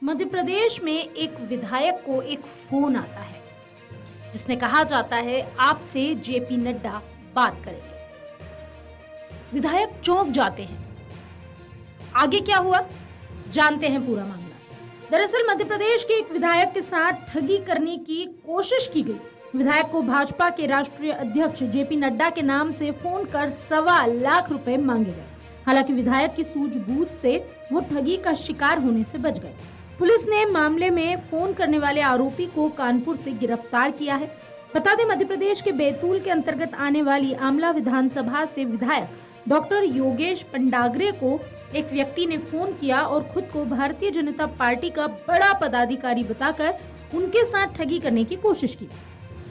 मध्य प्रदेश में एक विधायक को एक फोन आता है जिसमें कहा जाता है आपसे जेपी नड्डा बात करेंगे। विधायक चौंक जाते हैं। आगे क्या हुआ, जानते हैं पूरा मामला। दरअसल मध्य प्रदेश के एक विधायक के साथ ठगी करने की कोशिश की गई। विधायक को भाजपा के राष्ट्रीय अध्यक्ष जेपी नड्डा के नाम से फोन कर 1.25 लाख रुपए मांगे गए। हालांकि विधायक की सूझबूझ से वो ठगी का शिकार होने से बच गए। पुलिस ने मामले में फोन करने वाले आरोपी को कानपुर से गिरफ्तार किया है। बता दें, मध्य प्रदेश के बैतूल के अंतर्गत आने वाली आमला विधानसभा से विधायक डॉक्टर योगेश पंडागरे को एक व्यक्ति ने फोन किया और खुद को भारतीय जनता पार्टी का बड़ा पदाधिकारी बताकर उनके साथ ठगी करने की कोशिश की।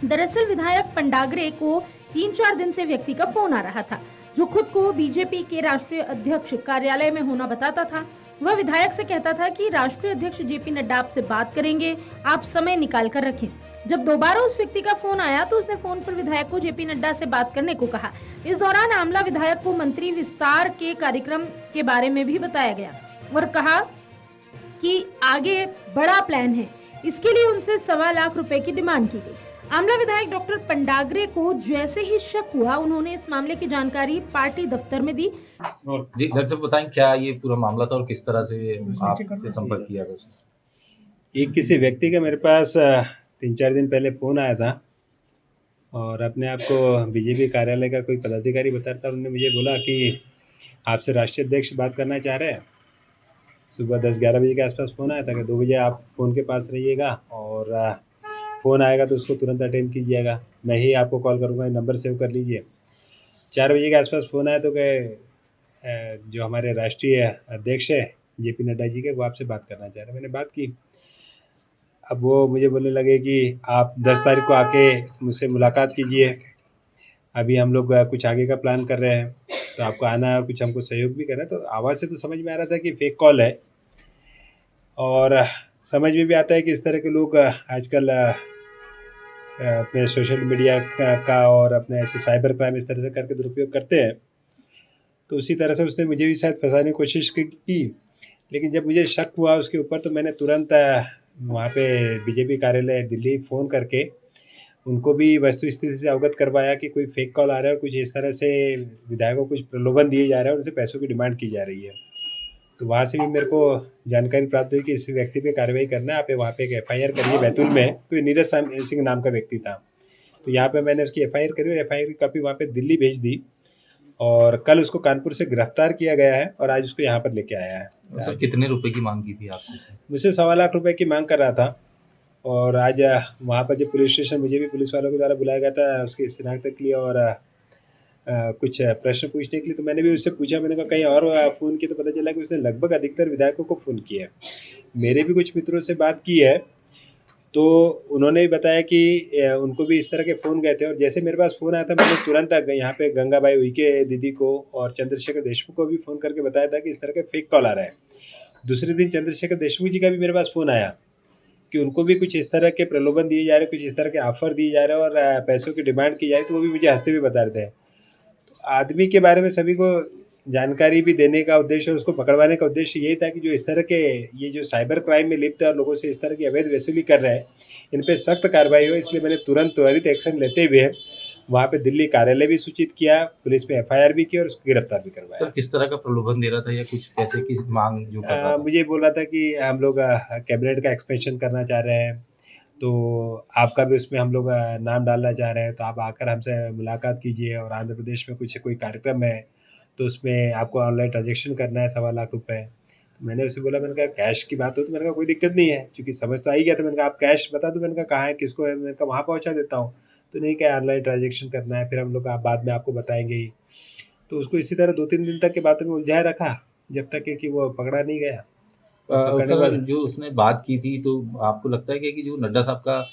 दरअसल विधायक पंडागरे को 3-4 दिन से व्यक्ति का फोन आ रहा था जो खुद को बीजेपी के राष्ट्रीय अध्यक्ष कार्यालय में होना बताता था। वह विधायक से कहता था कि राष्ट्रीय अध्यक्ष जेपी नड्डा आपसे बात करेंगे, आप समय निकाल कर रखें। जब दोबारा उस व्यक्ति का फोन आया तो उसने फोन पर विधायक को जेपी नड्डा से बात करने को कहा। इस दौरान आमला विधायक को मंत्री विस्तार के कार्यक्रम के बारे में भी बताया गया और कहा कि आगे बड़ा प्लान है। इसके लिए उनसे 1.25 लाख रुपए की डिमांड की गई। आमला विधायक डॉक्टर पंडागरे को जैसे ही शक हुआ, उन्होंने इस मामले की जानकारी पार्टी दफ्तर में दी। और जी डॉक्टर साहब बताएं क्या ये पूरा मामला था और किस तरह से आपसे संपर्क किया था? एक किसी व्यक्ति का मेरे पास 3-4 दिन पहले फ़ोन आया था और अपने आप को बीजेपी कार्यालय का कोई पदाधिकारी बता रहा था। उन्होंने मुझे बोला कि आपसे राष्ट्रीय अध्यक्ष बात करना चाह रहे हैं। सुबह 10-11 बजे के आसपास फ़ोन आया था कि 2 बजे आप फ़ोन के पास रहिएगा और फ़ोन आएगा तो उसको तुरंत अटेंड कीजिएगा। मैं ही आपको कॉल करूँगा, नंबर सेव कर लीजिए। 4 बजे के आसपास फ़ोन आया तो जो हमारे राष्ट्रीय अध्यक्ष है जेपी नड्डा जी के, वो आपसे बात करना चाह रहे हैं। मैंने बात की। अब वो मुझे बोलने लगे कि आप 10 तारीख को आके मुझसे मुलाकात कीजिए। अभी हम लोग कुछ आगे का प्लान कर रहे हैं, तो आपको आना है और कुछ हमको सहयोग भी करना है। तो आवाज़ से तो समझ में आ रहा था कि फेक कॉल है और समझ में भी आता है कि इस तरह के लोग आजकल अपने सोशल मीडिया का और अपने ऐसे साइबर क्राइम इस तरह से करके दुरुपयोग करते हैं। तो उसी तरह से उसने मुझे भी शायद फंसाने की कोशिश की। लेकिन जब मुझे शक हुआ उसके ऊपर तो मैंने तुरंत वहाँ पे बीजेपी कार्यालय दिल्ली फ़ोन करके उनको भी वस्तुस्थिति से अवगत करवाया कि कोई फेक कॉल आ रहा है और कुछ इस तरह से विधायकों को कुछ प्रलोभन दिए जा रहे हैं और उनसे पैसों की डिमांड की जा रही है। तो वहाँ से भी मेरे को जानकारी प्राप्त हुई कि इस व्यक्ति पे कार्रवाई करना है। आप वहाँ पे एक एफआईआर करिए। बैतूल में कोई नीरज सिंह नाम का व्यक्ति था, तो यहाँ पे मैंने उसकी एफआईआर करी और एफआईआर की कॉपी वहाँ पे दिल्ली भेज दी और कल उसको कानपुर से गिरफ्तार किया गया है और आज उसको यहाँ पर लेके आया है। सर कितने रुपए की मांग की थी आपसे? मुझसे 1.25 लाख रुपए की मांग कर रहा था और आज वहाँ पर जो पुलिस स्टेशन मुझे भी पुलिस वालों के द्वारा बुलाया गया था उसकी शिनाख्त के लिए और कुछ प्रश्न पूछने के लिए। तो मैंने भी उससे पूछा, मैंने कहा कहीं और फ़ोन किया, तो पता चला कि उसने लगभग अधिकतर विधायकों को फ़ोन किया है। मेरे भी कुछ मित्रों से बात की है तो उन्होंने भी बताया कि उनको भी इस तरह के फ़ोन गए थे और जैसे मेरे पास फ़ोन आया था मैंने तुरंत यहाँ पे गंगाबाई उइके दीदी को और चंद्रशेखर देशमुख को भी फ़ोन करके बताया था कि इस तरह के फेक कॉल आ रहा है। दूसरे दिन चंद्रशेखर देशमुख जी का भी मेरे पास फ़ोन आया कि उनको भी कुछ इस तरह के प्रलोभन दिए जा रहे हैं, कुछ इस तरह के ऑफ़र दिए जा रहे हैं और पैसों की डिमांड की जा रही है। तो वो भी मुझे हँसते हुए बता रहे थे। तो आदमी के बारे में सभी को जानकारी भी देने का उद्देश्य और उसको पकड़वाने का उद्देश्य यही था कि जो इस तरह के ये जो साइबर क्राइम में लिप्त है और लोगों से इस तरह की अवैध वसूली कर रहे हैं, इन पे सख्त कार्रवाई हो। इसलिए मैंने तुरंत त्वरित एक्शन लेते हुए वहाँ पे दिल्ली कार्यालय भी सूचित किया, पुलिस में एफआईआर भी की और उसको गिरफ्तार भी करवाया। सर किस तरह का प्रलोभन दे रहा था या कुछ पैसे की मांग जो कर रहा था? मुझे बोल रहा था कि हम लोग कैबिनेट का एक्सपेंशन करना चाह रहे हैं, तो आपका भी उसमें हम लोग नाम डालना चाह रहे हैं, तो आप आकर हमसे मुलाकात कीजिए और आंध्र प्रदेश में कुछ कोई कार्यक्रम है तो उसमें आपको ऑनलाइन ट्रांजेक्शन करना है 1.25 लाख रुपए। तो मैंने उससे बोला, मैंने कहा कैश की बात हो तो मैंने कहा कोई दिक्कत नहीं है, क्योंकि समझ तो आ ही गया था। मैंने कहा आप कैश बता दो, मैंने कहा कहाँ है, किसको है, मैंने कहा वहाँ पहुँचा देता हूँ। तो नहीं, क्या ऑनलाइन ट्रांजेक्शन करना है, फिर हम लोग आप बाद में आपको बताएंगे ही। तो उसको इसी तरह 2-3 दिन तक के बातों में उलझाए रखा जब तक कि वो पकड़ा नहीं गया। सर जो उसने बात की थी तो आपको लगता है कि जो नड्डा साहब का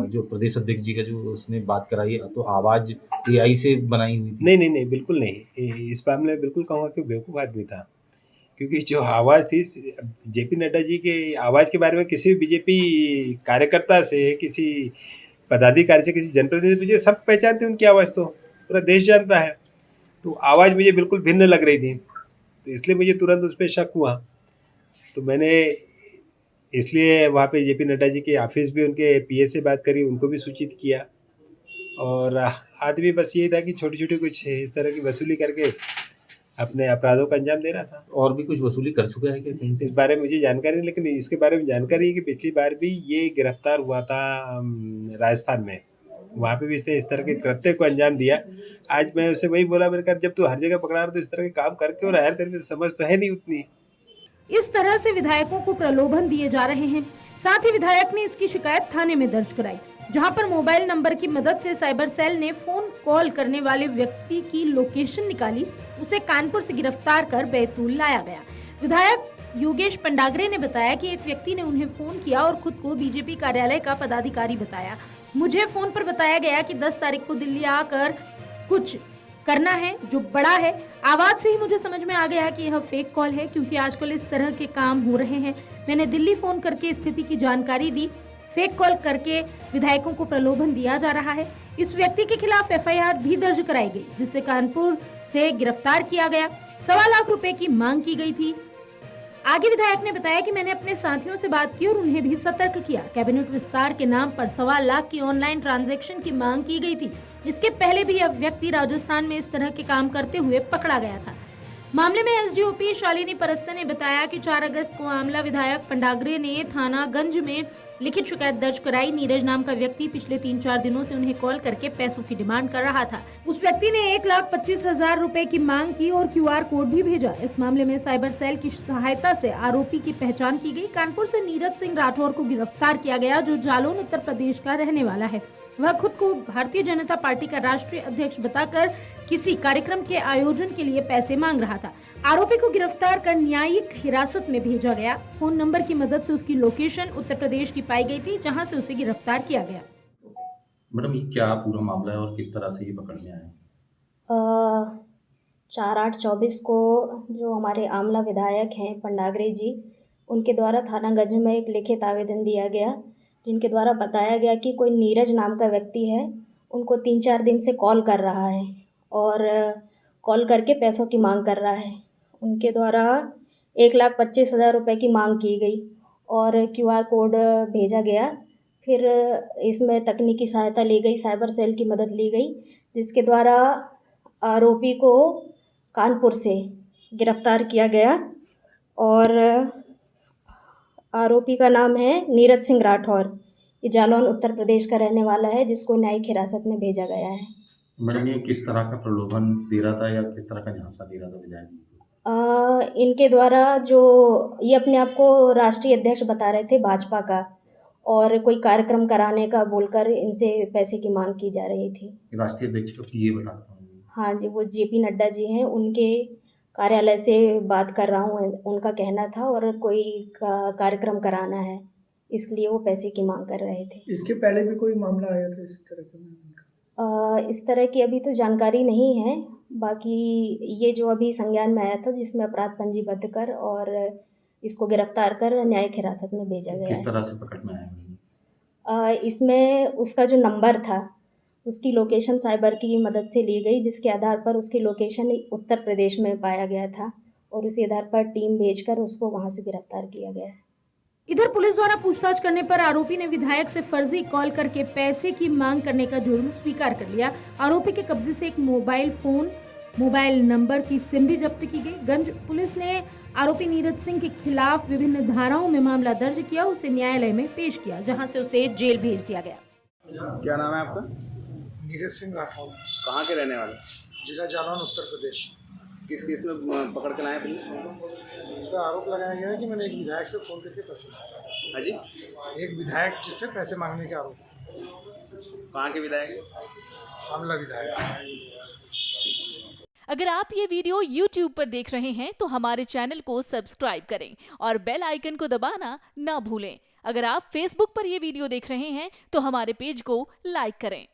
जो प्रदेश अध्यक्ष जी का जो उसने बात कराई है तो आवाज़ एआई से बनाई हुई थी? नहीं, बिल्कुल नहीं। इस मामले में बिल्कुल कहूँगा कि बेवकूफ़ आदमी था, क्योंकि जो आवाज़ थी जेपी नड्डा जी की आवाज़ के बारे में किसी भी बीजेपी कार्यकर्ता से, किसी पदाधिकारी से, किसी जनप्रतिनिधि से, मुझे सब पहचानते हैं उनकी आवाज़, तो पूरा देश जानता है। तो आवाज़ मुझे बिल्कुल भिन्न लग रही थी, तो इसलिए मुझे तुरंत उस पर शक हुआ। तो मैंने इसलिए वहाँ पे जेपी नड्डा जी के ऑफिस भी उनके पीए से बात करी, उनको भी सूचित किया। और आदमी बस यही था कि छोटी छोटी कुछ इस तरह की वसूली करके अपने अपराधों का अंजाम दे रहा था। और भी कुछ वसूली कर चुका है क्या कहीं से? इस बारे में मुझे जानकारी नहीं, लेकिन इसके बारे में जानकारी है कि पिछली बार भी ये गिरफ्तार हुआ था राजस्थान में, वहाँ पे भी इसने इस तरह के कृत्य को अंजाम दिया। आज मैं उसे वही बोला, मैंने कहा जब तू हर जगह पकड़ा रहा तो इस तरह के काम करके और यार तेरे में समझ तो है नहीं उतनी। इस तरह से विधायकों को प्रलोभन दिए जा रहे हैं। साथ ही विधायक ने इसकी शिकायत थाने में दर्ज कराई, जहां पर मोबाइल नंबर की मदद से साइबर सेल ने फोन कॉल करने वाले व्यक्ति की लोकेशन निकाली, उसे कानपुर से गिरफ्तार कर बैतूल लाया गया। विधायक योगेश पंडागरे ने बताया कि एक व्यक्ति ने उन्हें फोन किया और खुद को बीजेपी कार्यालय का पदाधिकारी बताया। मुझे फोन पर बताया गया कि 10 तारीख को दिल्ली आकर कुछ करना है जो बड़ा है। आवाज से ही मुझे समझ में आ गया कि यह फेक कॉल है, क्योंकि आजकल इस तरह के काम हो रहे हैं। मैंने दिल्ली फोन करके स्थिति की जानकारी दी। फेक कॉल करके विधायकों को प्रलोभन दिया जा रहा है। इस व्यक्ति के खिलाफ एफआईआर भी दर्ज कराई गई, जिसे कानपुर से गिरफ्तार किया गया। 1.25 लाख रुपए की मांग की गई थी। आगे विधायक ने बताया कि मैंने अपने साथियों से बात की और उन्हें भी सतर्क किया। कैबिनेट विस्तार के नाम पर 1.25 लाख की ऑनलाइन ट्रांजैक्शन की मांग की गई थी। इसके पहले भी यह व्यक्ति राजस्थान में इस तरह के काम करते हुए पकड़ा गया था। मामले में एसडीओपी शालिनी परस्ते ने बताया कि 4 अगस्त को आमला विधायक पंडागरे ने थाना गंज में लिखित शिकायत दर्ज कराई। नीरज नाम का व्यक्ति पिछले 3-4 दिनों से उन्हें कॉल करके पैसों की डिमांड कर रहा था। उस व्यक्ति ने 1,25,000 रुपए की मांग की और QR कोड भी भेजा। इस मामले में साइबर सेल की सहायता से आरोपी की पहचान की गई। कानपुर से नीरज सिंह राठौर को गिरफ्तार किया गया, जो जालौन उत्तर प्रदेश का रहने वाला है। वह खुद को भारतीय जनता पार्टी का राष्ट्रीय अध्यक्ष बताकर किसी कार्यक्रम के आयोजन के लिए पैसे मांग रहा था। आरोपी को गिरफ्तार कर न्यायिक हिरासत में भेजा गया। फोन नंबर की मदद से उसकी लोकेशन उत्तर प्रदेश की पाई गई थी, जहां से उसे गिरफ्तार किया गया। मैडम, ये क्या पूरा मामला है और किस तरह से ये पकड़ में आया? 4/8/24 को जो हमारे आमला विधायक हैं पंडागरे जी, उनके द्वारा थानागंज में एक लिखित आवेदन दिया गया, जिनके द्वारा बताया गया कि कोई नीरज नाम का व्यक्ति है, उनको 3-4 दिन से कॉल कर रहा है और कॉल करके पैसों की मांग कर रहा है। उनके द्वारा 1,25,000 रुपये की मांग की गई और QR कोड भेजा गया। फिर इसमें तकनीकी सहायता ली गई, साइबर सेल की मदद ली गई, जिसके द्वारा आरोपी को कानपुर से गिरफ्तार किया गया और आरोपी का नाम है नीरज सिंह राठौर। ये जालौन उत्तर प्रदेश का रहने वाला है, जिसको न्यायिक हिरासत में भेजा गया है। मैडम, ये किस तरह का प्रलोभन दे रहा था या किस तरह का झांसा दे रहा था विधायक? इनके द्वारा जो ये अपने आप को राष्ट्रीय अध्यक्ष बता रहे थे भाजपा का, और कोई कार्यक्रम कराने का बोलकर इनसे पैसे की मांग की जा रही थी। राष्ट्रीय अध्यक्ष को ये बताता हूँ। हाँ जी, वो जेपी नड्डा जी हैं, उनके कार्यालय से बात कर रहा हूँ, उनका कहना था, और कोई कार्यक्रम कराना है, इसलिए वो पैसे की मांग कर रहे थे। इसके पहले भी कोई मामला आया था इस तरह का? इस तरह की अभी तो जानकारी नहीं है। बाकी ये जो अभी संज्ञान में आया था, जिसमें अपराध पंजीबद्ध कर और इसको गिरफ्तार कर न्यायिक हिरासत में भेजा गया है। किस तरह से पकड़ में आया? इसमें उसका जो नंबर था, उसकी लोकेशन साइबर की मदद से ली गई, जिसके आधार पर उसकी लोकेशन उत्तर प्रदेश में पाया गया था और उसी आधार पर टीम भेजकर उसको वहां से गिरफ्तार किया गया है। इधर पुलिस द्वारा पूछताछ करने पर आरोपी ने विधायक से फर्जी कॉल करके पैसे की मांग करने का जुर्म स्वीकार कर लिया। आरोपी के कब्जे से एक मोबाइल नंबर की सिम भी जब्त की गई। गंज पुलिस ने आरोपी नीरज सिंह के खिलाफ विभिन्न धाराओं में मामला दर्ज किया, उसे न्यायालय में पेश किया, जहां से उसे जेल भेज दिया गया। क्या नाम है आपका? नीरज सिंह राठौर, कहाँ के रहने वाले? जिला जालौन उत्तर प्रदेश। किस केस में पकड़ के लाए पुलिस? उस पर आरोप लगाया गया है कि मैंने एक विधायक से फ़ोन करके पैसे मांगे। हाँ जी, एक विधायक जिससे पैसे मांगने के आरोप। कहाँ के विधायक? आमला विधायक। अगर आप ये वीडियो YouTube पर देख रहे हैं तो हमारे चैनल को सब्सक्राइब करें और बेल आइकन को दबाना ना भूलें। अगर आप Facebook पर ये वीडियो देख रहे हैं तो हमारे पेज को लाइक करें।